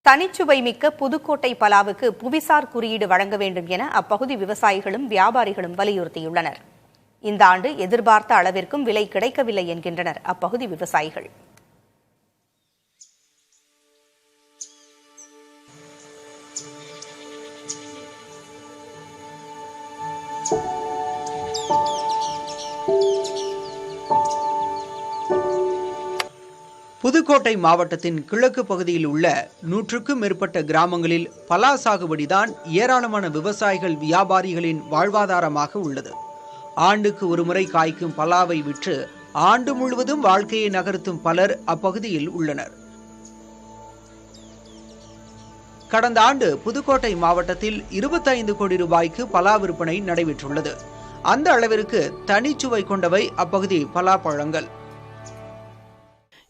தனிச்சுவை மிக்க புதுக்கோட்டை பலாவுக்கு புவிசார் குறியீடு வழங்க வேண்டும் என அப்பகுதி விவசாயிகளும் வியாபாரிகளும் வலியுறுத்தியுள்ளனர். இந்த ஆண்டு எதிர்பார்த்த அளவிற்கும் விலை கிடைக்கவில்லை என்கின்றனர் அப்பகுதி விவசாயிகள். புதுக்கோட்டை மாவட்டத்தின் கிழக்கு பகுதியில் உள்ள 100க்கும் மேற்பட்ட கிராமங்களில் பலா சாகுபடிதான் ஏராளமான விவசாயிகள் வியாபாரிகளின் வாழ்வாதாரமாக உள்ளது. ஆண்டுக்கு ஒருமுறை காய்க்கும் பலாவை விற்று ஆண்டு முழுவதும் வாழ்க்கையை நகர்த்தும் பலர் அப்பகுதியில் உள்ளனர். கடந்த ஆண்டு புதுக்கோட்டை மாவட்டத்தில் 25 கோடி ரூபாய்க்கு பலா விற்பனை நடைபெற்றுள்ளது. அந்த அளவிற்கு தனிச்சுவை கொண்டவை அப்பகுதி பலாப்பழங்கள்.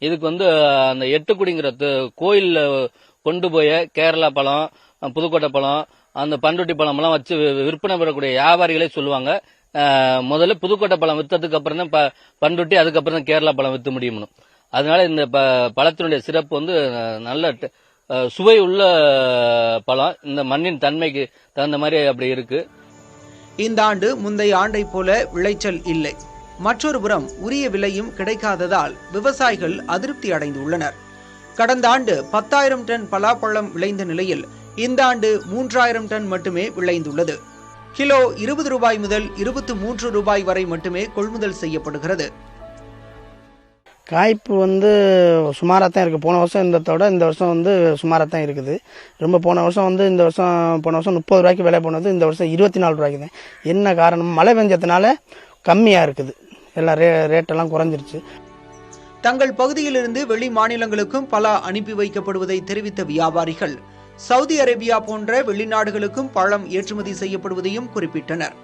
இதுக்கு அந்த எட்டுக்குடிங்கிற கோயில்ல கொண்டு போய் கேரளா பழம், புதுக்கோட்டை பழம், அந்த பண்ருட்டி பழம் எல்லாம் வச்சு விற்பனை பெறக்கூடிய வியாபாரிகளே சொல்லுவாங்க, முதல்ல புதுக்கோட்டை பழம் வித்ததுக்கு அப்புறம் தான் பண்ருட்டி, அதுக்கப்புறம் தான் கேரளா பழம் விற்க முடியும்னு. அதனால இந்த பழத்தினுடைய சிறப்பு நல்ல சுவை உள்ள பழம். இந்த மண்ணின் தன்மைக்கு தகுந்த மாதிரி அப்படி இருக்கு. இந்த ஆண்டு முந்தைய ஆண்டை போல விளைச்சல் இல்லை. மற்றொரு புறம் உரிய விலையும் கிடைக்காததால் விவசாயிகள் அதிருப்தி அடைந்துள்ளனர். கடந்த ஆண்டு 10,000 டன் பலாப்பழம் விளைந்த நிலையில் இந்த ஆண்டு 3,000 டன் மட்டுமே விளைந்துள்ளது. கிலோ 20 ரூபாய் முதல் 23 ரூபாய் வரை மட்டுமே கொள்முதல் செய்யப்படுகிறது. காய்ப்பு சுமாராக தான் இருக்குது. போன வருஷம் இந்த வருஷம் சுமாராக தான் இருக்குது. ரொம்ப போன வருஷம் போன வருஷம் 30 ரூபாய்க்கு விலை போனது, இந்த வருஷம் 24 ரூபாய்க்கு தான். என்ன காரணம்? மழை பெஞ்சதுனால கம்மியாக இருக்குது. எல்லாம் ரேட்டெல்லாம் குறைஞ்சிருச்சு. தங்கள் பகுதியிலிருந்து வெளி மாநிலங்களுக்கும் பலா அனுப்பி வைக்கப்படுவதை தெரிவித்த வியாபாரிகள் சவுதி அரேபியா போன்ற வெளிநாடுகளுக்கும் பழம் ஏற்றுமதி செய்யப்படுவதையும் குறிப்பிட்டனர்.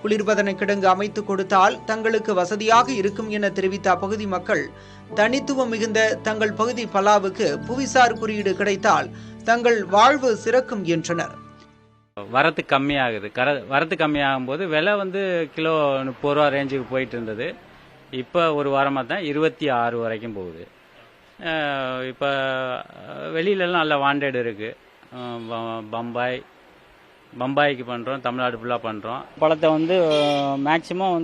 குளிர்பதன கிடங்கு அமைத்துக் கொடுத்தால் தங்களுக்கு வசதியாக இருக்கும் என தெரிவித்த அப்பகுதி மக்கள் தனித்துவம் மிகுந்த தங்கள் பகுதி பலாவுக்கு புவிசார் குறியீடு கிடைத்தால் தங்கள் வாழ்வு சிறக்கும் என்றனர். வரத்து கம்மியாகுது. வரத்து கம்மியாகும் போது விலை கிலோ 30 ரூபா ரேஞ்சுக்கு போயிட்டு இருந்தது. இப்போ ஒரு வாரமாக தான் 26 வரைக்கும் போகுது. இப்போ வெளியிலலாம் நல்ல வாண்டட் இருக்குது. பம்பாய்க்கு பண்ணுறோம், தமிழ்நாடு ஃபுல்லாக பண்ணுறோம். பழத்தை மேக்சிமம்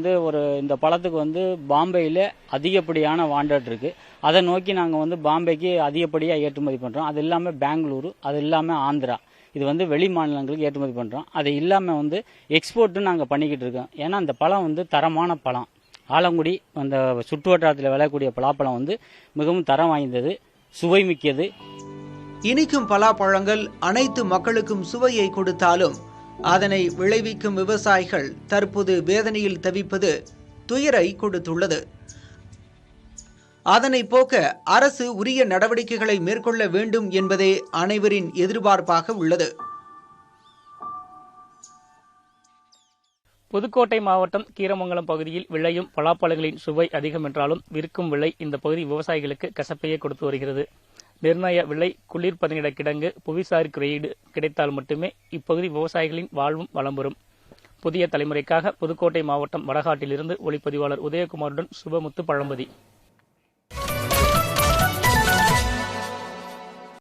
இந்த பழத்துக்கு பாம்பேயில் அதிகப்படியான வாண்டட் இருக்குது. அதை நோக்கி நாங்கள் பாம்பேக்கு அதிகப்படியாக ஏற்றுமதி பண்ணுறோம். அது இல்லாமல் பெங்களூரு, அது இல்லாமல் ஆந்திரா, இது வெளி மாநிலங்களுக்கு ஏற்றுமதி பண்ணுறோம். அது இல்லாமல் எக்ஸ்போர்ட்டும் நாங்கள் பண்ணிக்கிட்டு இருக்கோம். ஏன்னா அந்த பழம் தரமான பழம். ஆலங்குடி அந்த சுற்று வட்டாரத்தில் விளையக்கூடிய பலாப்பழம் மிகவும் தரம் வாய்ந்தது, சுவை மிக்கது. இனிக்கும் பலாப்பழங்கள் அனைத்து மக்களுக்கும் சுவையை கொடுத்தாலும் அதனை விளைவிக்கும் விவசாயிகள் தற்போது வேதனையில் தவிப்பது துயரை கொடுத்துள்ளது. அதனை போக்க அரசு உரிய நடவடிக்கைகளை மேற்கொள்ள வேண்டும் என்பதே அனைவரின் எதிர்பார்ப்பாக உள்ளது. புதுக்கோட்டை மாவட்டம் கீரமங்கலம் பகுதியில் விளையும் பலாப்பழங்களின் சுவை அதிகம் என்றாலும் விற்கும் விலை இந்த பகுதி விவசாயிகளுக்கு கசப்பையே கொடுத்து வருகிறது. நிர்ணய விலை, குளிர்பதனிட கிடங்கு, புவிசார் குறியீடு கிடைத்தால் மட்டுமே இப்பகுதி விவசாயிகளின் வாழ்வும் வளம் பெறும். புதிய தலைமுறைக்காக புதுக்கோட்டை மாவட்டம் வடகாட்டிலிருந்து ஒளிப்பதிவாளர் உதயகுமாருடன் சுபமுத்து பழம்பதி.